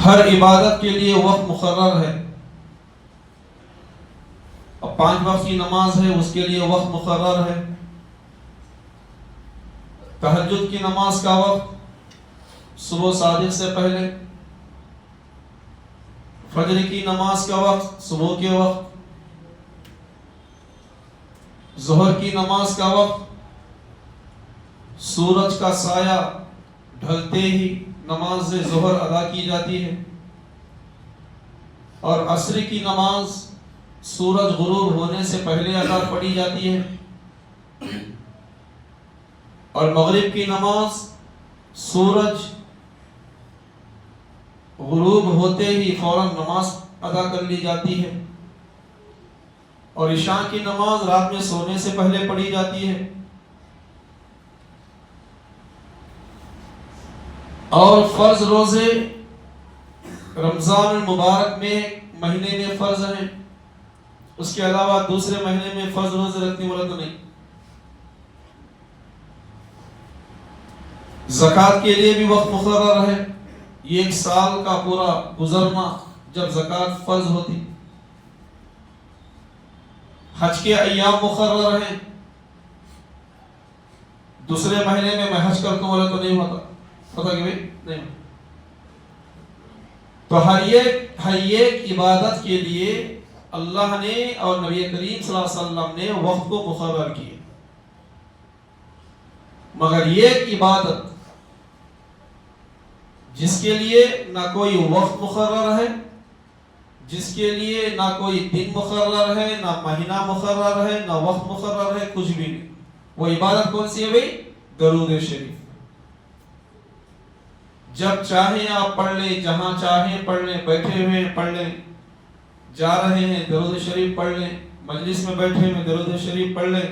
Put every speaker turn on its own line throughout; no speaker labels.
ہر عبادت کے لیے وقت مقرر ہے. اب 5 وقت کی نماز ہے، اس کے لیے وقت مقرر ہے. تہجد کی نماز کا وقت صبح صادق سے پہلے، فجر کی نماز کا وقت صبح کے وقت، ظہر کی نماز کا وقت سورج کا سایہ ڈھلتے ہی نماز ظہر ادا کی جاتی ہے، اور عصر کی نماز سورج غروب ہونے سے پہلے ادا پڑھی جاتی ہے، اور مغرب کی نماز سورج غروب ہوتے ہی فوراً نماز ادا کر لی جاتی ہے، اور عشاء کی نماز رات میں سونے سے پہلے پڑھی جاتی ہے. اور فرض روزے رمضان المبارک میں مہینے میں فرض ہیں، اس کے علاوہ دوسرے مہینے میں فرض روزے رکھنے والا تو نہیں. زکوٰۃ کے لیے بھی وقت مقرر ہے، یہ 1 سال کا پورا گزرنا جب زکوٰۃ فرض ہوتی. حج کے ایام مقرر ہیں، دوسرے مہینے میں حج کرتا ہوں تو نہیں ہوتا، پتہ کہ بھائی نہیں. تو ہر ایک عبادت کے لیے اللہ نے اور نبی کریم صلی اللہ علیہ وسلم نے وقت کو مقرر کیا. مگر یہ عبادت جس کے لیے نہ کوئی وقت مقرر ہے، جس کے لیے نہ کوئی دن مقرر ہے، نہ مہینہ مقرر ہے، نہ وقت مقرر ہے، کچھ بھی نہیں، وہ عبادت کون سی ہے بھائی؟ درود شریف. جب چاہیں آپ پڑھ لیں، جہاں چاہیں پڑھ لیں، بیٹھے ہوئے پڑھ لیں، جا رہے ہیں درود شریف پڑھ لیں، مجلس میں بیٹھے ہوئے درود شریف پڑھ لیں،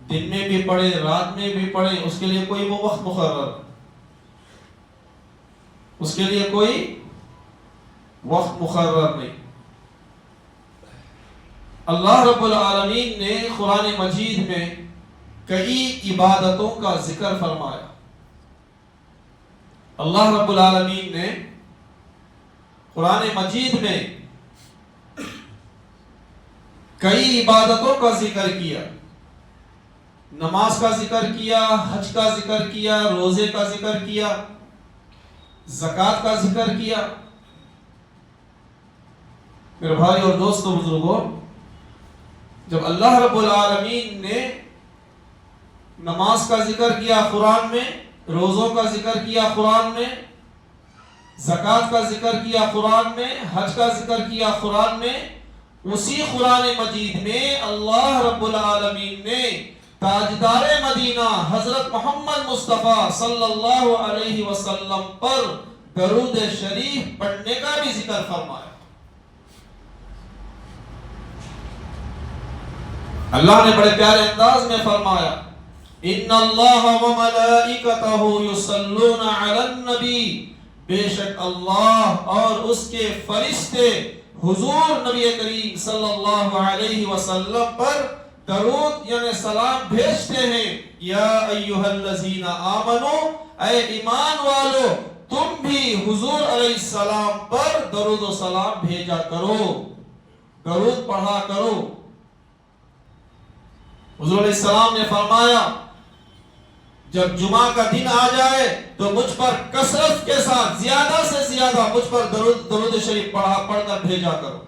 دن میں بھی پڑھیں، رات میں بھی پڑھیں، اس کے لیے کوئی وہ وقت مقرر، اس کے لیے کوئی وقت مقرر نہیں. اللہ رب العالمین نے قرآن مجید میں کئی عبادتوں کا ذکر فرمایا. اللہ رب العالمین نے قرآن مجید میں کئی عبادتوں کا ذکر کیا. نماز کا ذکر کیا، حج کا ذکر کیا، روزے کا ذکر کیا، زکوٰۃ کا ذکر کیا. میرے بھائی اور دوستو بزرگوں، جب اللہ رب العالمین نے نماز کا ذکر کیا قرآن میں، روزوں کا ذکر کیا قرآن میں، زکوٰۃ کا ذکر کیا قرآن میں، حج کا ذکر کیا قرآن میں، اسی قرآن مجید میں اللہ رب العالمین نے تاجدار مدینہ حضرت محمد مصطفیٰ صلی اللہ علیہ وسلم پر درود شریف پڑھنے کا بھی ذکر فرمایا. اللہ نے بڑے پیارے انداز میں فرمایا، ان اللہ وملائکتہ یصلون علی النبی، بے شک اللہ اور اس کے فرشتے حضور نبی کریم صلی اللہ علیہ وسلم پر درود یعنی سلام بھیجتے ہیں. یا ایھا الذین آمنو، اے ایمان والو تم بھی حضور علیہ السلام پر درود و سلام بھیجا کرو، درود پڑھا کرو. حضور علیہ السلام نے فرمایا جب جمعہ کا دن آ جائے تو مجھ پر کثرت کے ساتھ زیادہ سے زیادہ مجھ پر درود شریف پڑھ کر بھیجا کرو.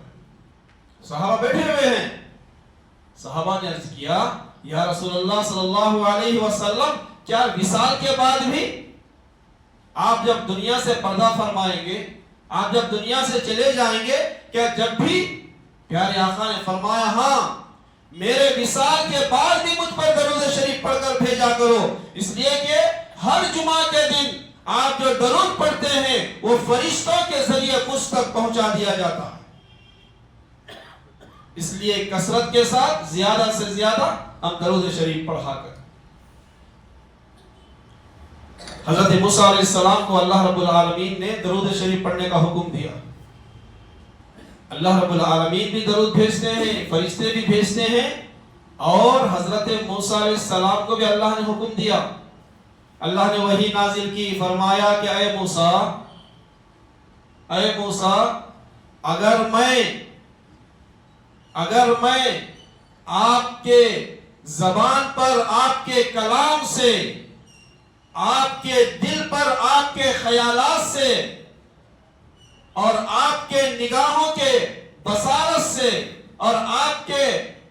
صحابہ بیٹھے ہوئے ہیں، صحابہ نے عرض کیا یا رسول اللہ صلی اللہ علیہ وسلم، کیا وصال کے بعد بھی آپ جب دنیا سے پردہ فرمائیں گے، آپ جب دنیا سے چلے جائیں گے، کیا جب بھی؟ پیارے آقا نے فرمایا ہاں، میرے وصال کے بعد بھی مجھ پر درود شریف پڑھ کر بھیجا کرو، اس لیے کہ ہر جمعہ کے دن آپ جو درود پڑھتے ہیں وہ فرشتوں کے ذریعے مجھ تک پہنچا دیا جاتا ہے. اس لیے کثرت کے ساتھ زیادہ سے زیادہ ہم درود شریف پڑھا کر. حضرت موسیٰ علیہ السلام کو اللہ رب العالمین نے درود شریف پڑھنے کا حکم دیا. اللہ رب العالمین بھی درود بھیجتے ہیں، فرشتے بھی بھیجتے ہیں، اور حضرت موسیٰ علیہ السلام کو بھی اللہ نے حکم دیا. اللہ نے وحی نازل کی، فرمایا کہ اے موسیٰ اے موسیٰ اگر میں آپ کے زبان پر آپ کے کلام سے آپ کے دل پر آپ کے خیالات سے اور آپ کے نگاہوں کے بصارت سے اور آپ کے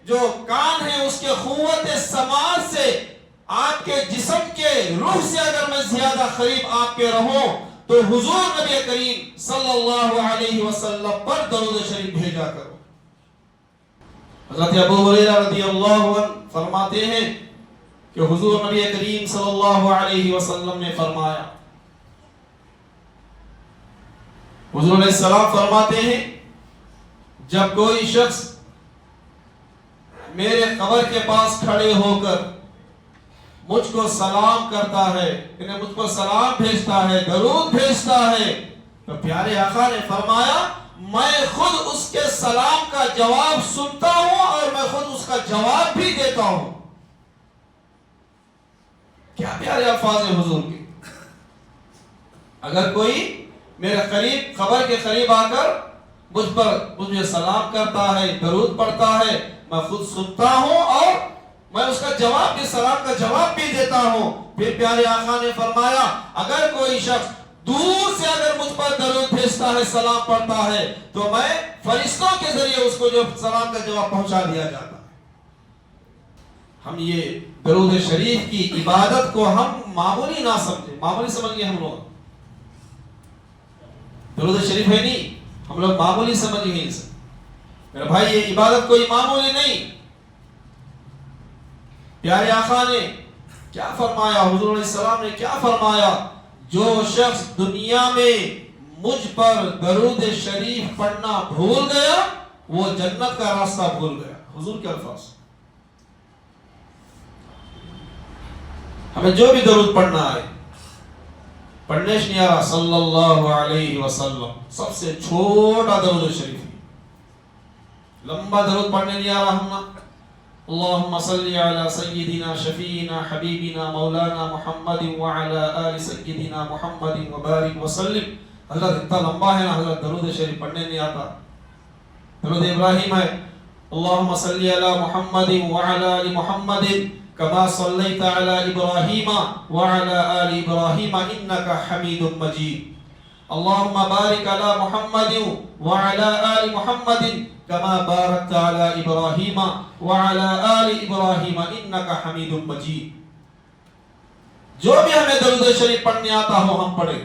جو کان ہیں اس کے قوت سماعت سے آپ کے جسم کے روح سے اگر میں زیادہ قریب آپ کے رہوں تو حضور نبی کریم صلی اللہ علیہ وسلم پر درود شریف بھیجا کرو۔ حضرت ابو ہریرہ رضی اللہ عنہ فرماتے ہیں کہ حضور نبی کریم صلی اللہ علیہ وسلم نے فرمایا، حضور علیہ السلام فرماتے ہیں جب کوئی شخص میرے قبر کے پاس کھڑے ہو کر مجھ کو سلام کرتا ہے، یعنی مجھ کو سلام بھیجتا ہے، درود بھیجتا ہے، تو پیارے آقا نے فرمایا میں خود اس کے سلام کا جواب سنتا ہوں اور میں خود اس کا جواب بھی دیتا ہوں۔ کیا پیارے الفاظ ہیں حضور کے۔ اگر کوئی میرے قریب قبر کے قریب آ کر مجھے سلام کرتا ہے، درود پڑھتا ہے، میں خود سنتا ہوں اور میں اس کا جواب بھی، سلام کا جواب بھی دیتا ہوں۔ پھر پیارے آقا نے فرمایا اگر کوئی شخص دور سے اگر مجھ پر درود بھیجتا ہے، سلام پڑھتا ہے، تو میں فرشتوں کے ذریعے اس کو جو سلام کا جواب پہنچا دیا جاتا ہے۔ ہم یہ درود شریف کی عبادت کو ہم معمولی نہ سمجھیں، معمولی سمجھ گئے ہم لوگ، درود شریف ہے نہیں، ہم لوگ معمولی سمجھ گئے اسے۔ میرے بھائی یہ عبادت کوئی معمولی نہیں۔ پیارے آقا نے کیا فرمایا، حضور علیہ السلام نے کیا فرمایا، جو شخص دنیا میں مجھ پر درود شریف پڑھنا بھول گیا وہ جنت کا راستہ بھول گیا۔ حضور کے الفاظ۔ ہمیں جو بھی درود پڑھنا ہے، پڑھنے سے نہیں آ رہا صلی اللہ علیہ وسلم، سب سے چھوٹا درود شریف، لمبا درود پڑھنے نہیں آ رہا ہم۔ اللہم صلی علی سیدنا شفیعنا حبیبنا مولانا محمد وعلی آل سیدنا محمد وبارک وسلم۔ حضرت اتنا لمبا ہے نا، حضرت درود شریف پڑھنے نہیں آتا۔ درود ابراہیم ہے اللہم صلی علی محمد وعلی آل محمد کما صلیت علی ابراہیم وعلی آل ابراہیم انکا حمید مجید۔ اللہم بارک علی محمد وعلی آل محمد کما بارکت علی ابراہیم وعلی آل ابراہیم انکا حمید مجید۔ جو بھی ہمیں درود شریف پڑھنے آتا ہو ہم پڑھیں،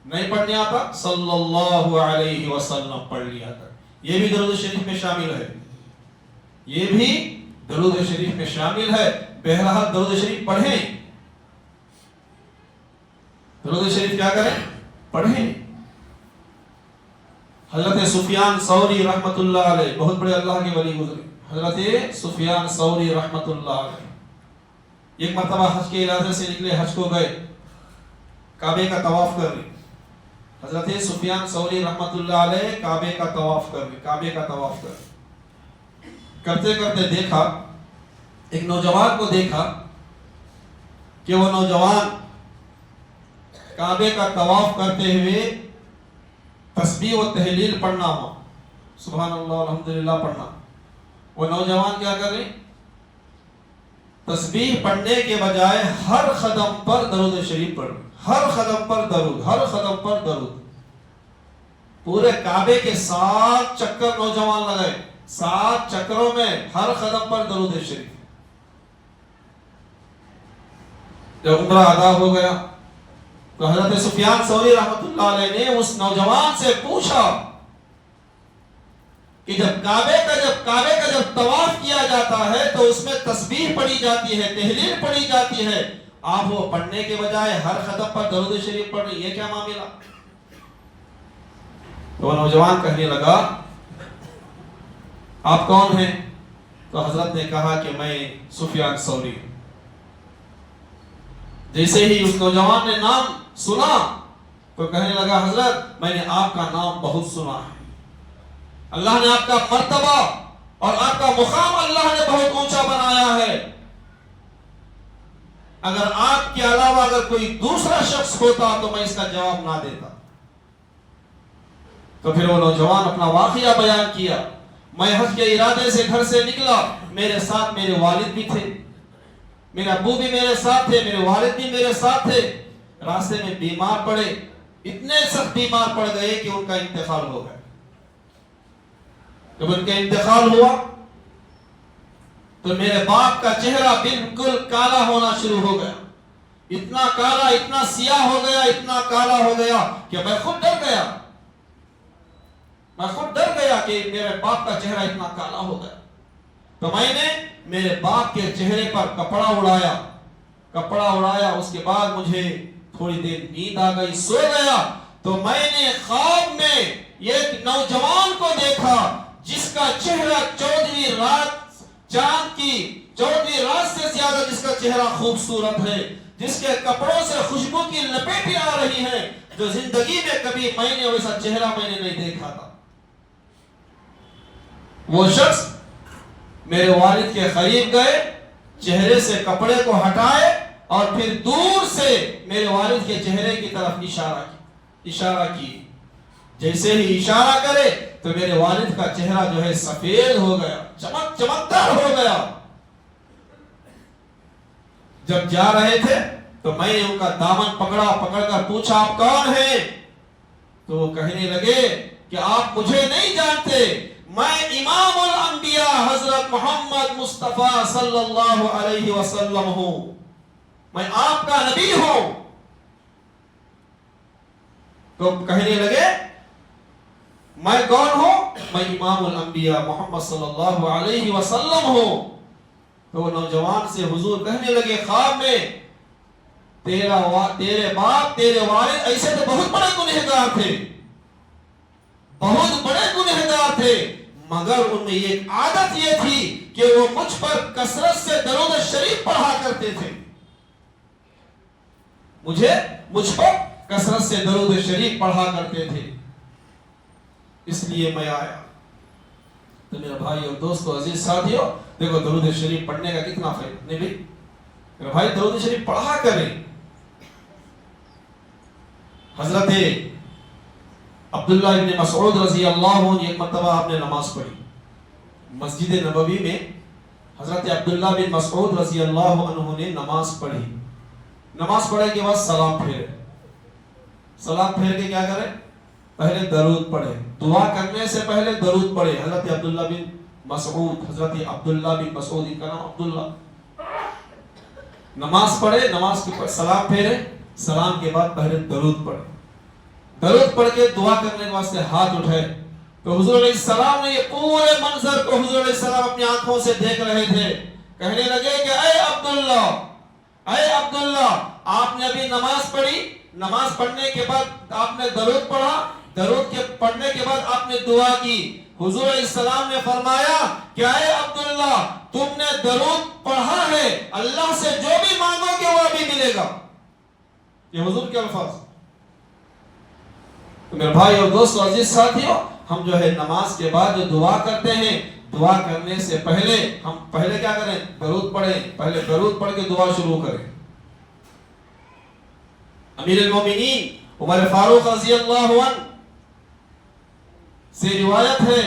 نہیں پڑھنے آتا صلی اللہ علیہ وسلم پڑھ لیا کر۔ یہ بھی درود شریف میں شامل ہے، یہ بھی درود شریف میں شامل ہے۔ بہرحال درود شریف پڑھیں، درود شریف کیا کریں؟ پڑھیں۔ حضرت سفیان ثوری رحمت اللہ علیہ، بہت بڑے اللہ کے ولی گزرے، حضرت سفیان ثوری رحمت اللہ علیہ ایک مرتبہ حج کے ارادے سے نکلے، حج کو گئے، کعبے کا طواف کر رہے۔ حضرت سفیان ثوری رحمت اللہ علیہ کعبے کا طواف کر رہے، کعبے کا طواف کر رہے، کرتے کرتے دیکھا ایک نوجوان کو، دیکھا کہ وہ نوجوان کعبے کا طواف کرتے ہوئے تسبیح و تہلیل پڑھنا ہو، سبحان اللہ الحمدللہ پڑھنا، وہ نوجوان کیا کر رہے؟ تسبیح پڑھنے کے بجائے ہر قدم پر درود شریف پڑھ رہے، ہر قدم پر درود، ہر قدم پر درود۔ پورے کعبے کے 7 چکر نوجوان لگائے، 7 چکروں میں ہر قدم پر درود شریف۔ جب عمرہ ادا ہو گیا تو حضرت سفیان ثوری رحمت اللہ علیہ نے اس نوجوان سے پوچھا کہ جب کعبے کا جب طواف کیا جاتا ہے تو اس میں تسبیح پڑھی جاتی ہے، تہلیل پڑھی جاتی ہے، آپ وہ پڑھنے کے بجائے ہر قدم پر درود شریف پڑھ رہی، یہ کیا معاملہ؟ تو وہ نوجوان کہنے لگا آپ کون ہیں؟ تو حضرت نے کہا کہ میں سفیان ثوری ہوں۔ جیسے ہی اس نوجوان نے نام سنا تو کہنے لگا حضرت میں نے آپ کا نام بہت سنا ہے، اللہ نے آپ کا مرتبہ اور آپ کا مقام اللہ نے بہت اونچا بنایا ہے، اگر آپ کے علاوہ اگر کوئی دوسرا شخص ہوتا تو میں اس کا جواب نہ دیتا۔ تو پھر وہ نوجوان اپنا واقعہ بیان کیا، میں حج کے ارادے سے گھر سے نکلا، میرے ساتھ میرے والد بھی تھے، میرے ابو بھی میرے ساتھ تھے، میرے والد بھی میرے ساتھ تھے، راستے میں بیمار پڑے، اتنے سخت بیمار پڑ گئے کہ ان کا انتقال ہو گیا۔ جب ان کا انتقال ہوا تو میرے باپ کا چہرہ بالکل کالا ہونا شروع ہو گیا، اتنا کالا، اتنا سیاہ ہو گیا، اتنا کالا ہو گیا کہ میں خود ڈر گیا، کہ میرے باپ کا چہرہ اتنا کالا ہو گیا۔ تو میں نے میرے باپ کے چہرے پر کپڑا اڑایا، اس کے بعد مجھے تھوڑی دیر نیند آ گئی، سو گیا۔ تو میں نے خواب میں ایک نوجوان کو دیکھا جس کا چہرہ 14ویں رات، چاند کی 14ویں رات سے زیادہ جس کا چہرہ خوبصورت ہے، جس کے کپڑوں سے خوشبو کی لپیٹیں آ رہی ہیں، جو زندگی میں کبھی میں نے ویسا چہرہ میں نے نہیں دیکھا تھا۔ وہ شخص میرے والد کے قریب گئے، چہرے سے کپڑے کو ہٹائے اور پھر دور سے میرے والد کے چہرے کی طرف اشارہ کی۔ جیسے ہی اشارہ کرے تو میرے والد کا چہرہ جو ہے سفید ہو گیا، چمکدار ہو گیا۔ جب جا رہے تھے تو میں نے ان کا دامن پکڑ کر پوچھا، آپ کون ہیں؟ تو وہ کہنے لگے کہ آپ مجھے نہیں جانتے، میں امام الانبیاء حضرت محمد مصطفیٰ صلی اللہ علیہ وسلم ہوں، میں آپ کا نبی ہوں۔ تو کہنے لگے میں کون ہوں؟ میں امام الانبیاء محمد صلی اللہ علیہ وسلم ہوں۔ تو وہ نوجوان سے حضور کہنے لگے خواب میں، تیرے باپ، تیرے والد ایسے تو بہت بڑے گنہگار تھے، مگر ان میں ایک عادت یہ تھی کہ وہ مجھ پر کثرت سے درود شریف پڑھا کرتے تھے، مجھ پر کثرت سے درود شریف پڑھا کرتے تھے، اس لیے میں آیا۔ تو میرے بھائی اور دوستو، عزیز ساتھیو، دیکھو درود شریف پڑھنے کا کتنا فائدہ، نہیں بھائی میرے بھائی درود شریف پڑھا کریں۔ حضرت عبداللہ ابن مسعود رضی اللہ عنہ، ایک مرتبہ آپ نے نماز پڑھی مسجد نبوی میں، حضرت عبداللہ بن مسعود رضی اللہ عنہ نے نماز پڑھی، نماز پڑھنے کے بعد سلام پھیر کے کیا کرے؟ پہلے درود پڑھے، دعا کرنے سے پہلے درود پڑھے۔ حضرت عبداللہ بن مسعود، ان کا نام عبداللہ، نماز پڑھے، نماز کے بعد سلام پھیرے، سلام کے بعد پہلے درود پڑھے، درود پڑھ کے دعا کرنے کے واسطے ہاتھ اٹھائے۔ تو حضور علیہ السلام نے یہ پورے منظر کو حضور علیہ السلام اپنی آنکھوں سے دیکھ رہے تھے، کہنے لگے کہ اے عبداللہ، آپ نے ابھی نماز پڑھی، نماز پڑھنے کے بعد آپ نے درود پڑھا، درود کے پڑھنے کے بعد آپ نے دعا کی۔ حضور علیہ السلام نے فرمایا کہ اے عبداللہ، تم نے درود پڑھا ہے، اللہ سے جو بھی مانگو گے وہ ابھی ملے گا۔ یہ حضور کے الفاظ۔ تو میرے بھائی اور دوستو، عزیز ساتھیو، ہم جو ہے نماز کے بعد جو دعا کرتے ہیں، دعا کرنے سے پہلے ہم پہلے کیا کریں؟ درود پڑھیں، پہلے درود پڑھ کے دعا شروع کریں۔ امیر المومنین عمر فاروق رضی اللہ عنہ سے روایت ہے،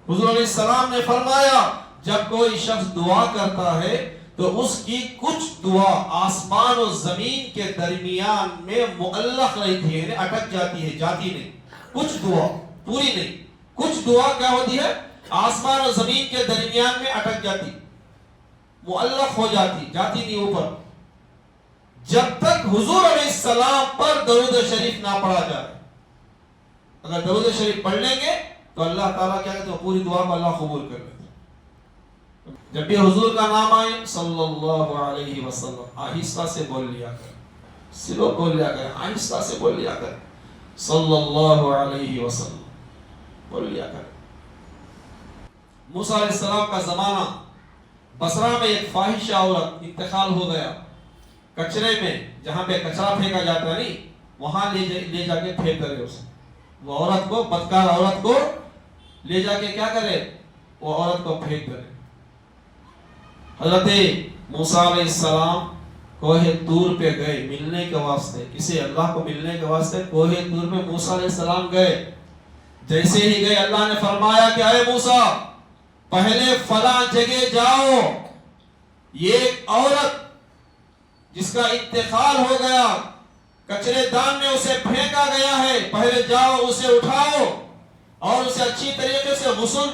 حضور علیہ السلام نے فرمایا جب کوئی شخص دعا کرتا ہے تو اس کی کچھ دعا آسمان و زمین کے درمیان میں معلق رہتی ہے، یعنی اٹک جاتی ہے، جاتی نہیں، کچھ دعا، پوری نہیں، کچھ دعا کیا ہوتی ہے؟ آسمان و زمین کے درمیان میں اٹک جاتی، معلق ہو جاتی، جاتی نہیں اوپر، جب تک حضور علیہ السلام پر درود شریف نہ پڑھا جائے۔ اگر درود شریف پڑھ لیں گے تو اللہ تعالیٰ کیا کہتے ہیں؟ پوری دعا کو اللہ قبول کر لیتے ہیں۔ جب بھی حضور کا نام آئے صلی اللہ علیہ وسلم، آہستہ سے بول لیا کر، سلو بول لیا کر، آہستہ سے بول لیا کر، صلی اللہ علیہ وسلم بول لیا کر۔ موسیٰ علیہ السلام کا زمانہ، بصرہ میں ایک فاحشہ عورت انتقال ہو گیا، کچرے میں، جہاں پہ کچرا پھینکا جاتا نہیں، وہاں لے جا کے پھینک دے اسے، وہ عورت کو، بدکار عورت کو لے جا کے کیا کرے؟ وہ عورت کو پھینک دے۔ حضرت موسیٰ علیہ السلام کوہ طور پہ گئے ملنے کے واسطے، کسی اللہ کو ملنے کے واسطے کوہ طور پہ موسیٰ علیہ السلام گئے۔ جیسے ہی گئے اللہ نے فرمایا کہ اے موسیٰ پہلے فلاں جگہ جاؤ، یہ ایک عورت جس کا انتقال ہو گیا کچرے دان میں اسے پھینکا گیا ہے، پہلے جاؤ اسے اٹھاؤ اور اسے اچھی طریقے سے غسل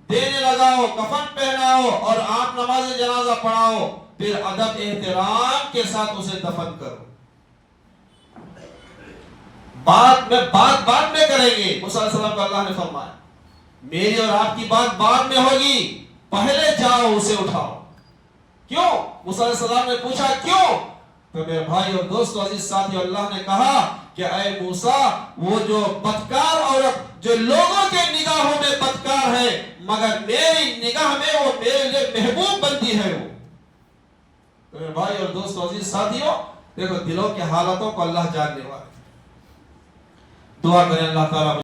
دینے لگاؤ، کفن پہناؤ اور آپ نماز جنازہ پڑھاؤ، پھر ادب احترام کے ساتھ اسے دفن کرو۔ بات میں کریں گے، موسیٰ علیہ السلام کو اللہ نے فرمایا میری اور آپ کی بات بعد میں ہوگی، پہلے جاؤ اسے اٹھاؤ۔ کیوں؟ موسیٰ علیہ السلام نے پوچھا کیوں؟ تو میرے بھائی اور دوستو عزیز ساتھیو، اللہ نے کہا کہ اے موسیٰ وہ جو بدکار عورت جو لوگوں کے نگاہوں میں بدکار ہے مگر میری نگاہ میں وہ میرے لیے محبوب بنتی ہے وہ۔ تو میرے بھائی اور دوستو عزیز ساتھیو، دیکھو دلوں کے حالتوں کو اللہ جاننے والا ہے۔ دعا کریں اللہ تعالیٰ